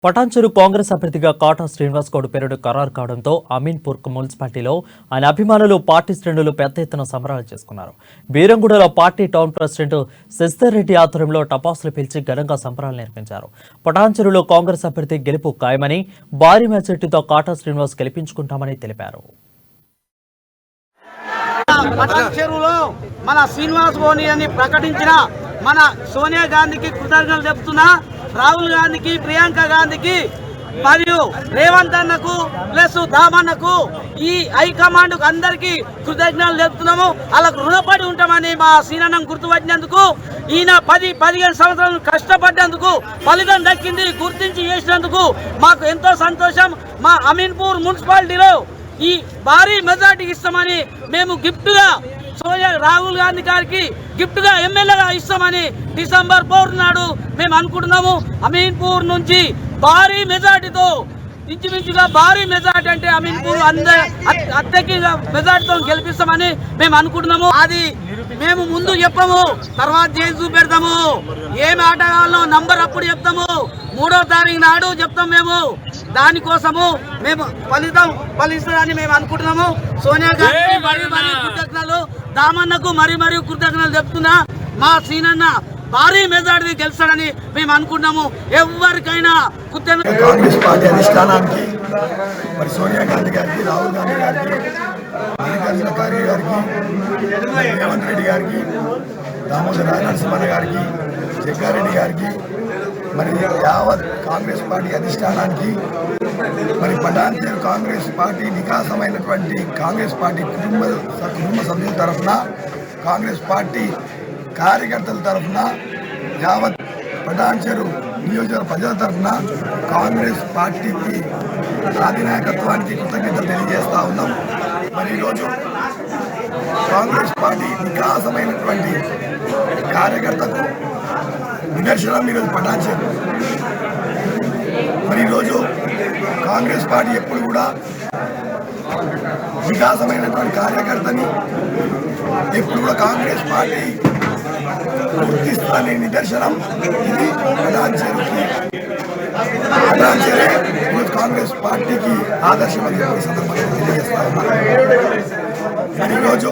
పటాన్చెరు కాంగ్రెస్ అభ్యర్థిగా కాటా శ్రీనివాస్ గౌడ్ పేరును ఖరారు కావడంతో అమీన్పూర్ మున్సిపాలిటీలో ఆయన అభిమానులు పార్టీ శ్రేణులు పెద్ద ఎత్తున సంబరాలు చేసుకున్నారు. బీరంగూడలో party town president Shashidhar Reddy ఆధ్వర్యంలో టపాసులు పిలిచి ఘనంగా సంబరాలు నిర్వహించారు. పటాన్చెరులో కాంగ్రెస్ అభ్యర్థి గెలుపు ఖాయమని, భారీ మెజార్టీతో కాటా శ్రీనివాస్ గెలిపించుకుంటామని తెలిపారు. పటాన్చెరులో మన శ్రీనివాస్ గౌడ్ అని ప్రకటించిన మన సోనియా గాంధీకి కృతజ్ఞతలు చెప్తున్నా, రాహుల్ గాంధీకి, ప్రియాంక గాంధీకి మరియు రేవంత్ అన్నకు ప్లస్ దామన్నకు ఈ హైకమాండ్ అందరికీ కృతజ్ఞతలు చెప్తున్నాము. వాళ్ళకు రుణపడి ఉంటామని మా సీనన్నం గుర్తుపట్టినందుకు, ఈయన 10-15 సంవత్సరాలు కష్టపడ్డందుకు ఫలితం దక్కింది గుర్తించి చేసినందుకు మాకు ఎంతో సంతోషం. మా అమీన్పూర్ మున్సిపాలిటీలో ఈ భారీ మెజార్టీ ఇస్తామని మేము గిఫ్ట్గా రాహుల్ గాంధీ గారికి గిఫ్ట్గా ఎమ్మెల్యేగా ఇస్తామని డిసెంబర్ 4 నాడు మేము అనుకుంటున్నాము. అమీన్పూర్ నుంచి భారీ మెజార్టీతో, ఇంచుమించుగా భారీ మెజార్టీ అంటే అమీన్పూర్ అత్యధిక మెజార్టీతో గెలిపిస్తామని మేము అనుకుంటున్నాము. అది మేము ముందు చెప్పము, తర్వాత చేసి చూపెడతాము. ఏమి ఆట కావాలో నంబర్ అప్పుడు చెప్తాము, 3వ తారీఖు నాడు చెప్తాం. మేము దానికోసము మేము ఫలిస్తుందని మేము అనుకుంటున్నాము. సోనియా గాంధీ మరీ కృతజ్ఞతలు, దామన్నకు మరీ కృతజ్ఞతలు చెప్తున్నా. మా సీనన్న భారీ మెజార్టీ గెలుస్తాడని మేము అనుకుంటున్నాము. ఎవరికైనా కాంగ్రెస్ పార్టీ అధిష్టానానికి, మరి సోనియా గాంధీ గారికి, రాహుల్ గాంధీ గారికి, మల్లికార్జున ఖార్గే గారికి, రేవంత్ రెడ్డి గారికి, దామోదర నరసింహన్న గారికి, జగ్గారెడ్డి గారికి, మరి యావత్ కాంగ్రెస్ పార్టీ అధిష్టానానికి, మరి పటాన్చెరు కాంగ్రెస్ పార్టీ వికాసమైనటువంటి కాంగ్రెస్ పార్టీ కుటుంబ సభ్యుల తరఫున, కాంగ్రెస్ పార్టీ కార్యకర్తల తరఫున, యావత్ పటాన్చెరు నియోజకవర్గ ప్రజల తరఫున కాంగ్రెస్ పార్టీకి అధినాయకత్వానికి కృతజ్ఞతలు తెలియజేస్తా ఉన్నాం. మరి ఈరోజు కాంగ్రెస్ పార్టీ వికాసమైనటువంటి కార్యకర్తకు నిదర్శనం ఈరోజు పటాన్చెరు. మరి ఈరోజు కాంగ్రెస్ పార్టీ ఎప్పుడు కూడా వికాసమైనటువంటి కార్యకర్తని ఎప్పుడు కూడా కాంగ్రెస్ పార్టీ గుర్తిస్తుందనే నిదర్శనం ఇది. పటాన్చెరు కాంగ్రెస్ పార్టీకి ఆదర్శం అని చెప్పి సందర్భంగా తెలియజేస్తా ఉన్నారు. మరి ఈరోజు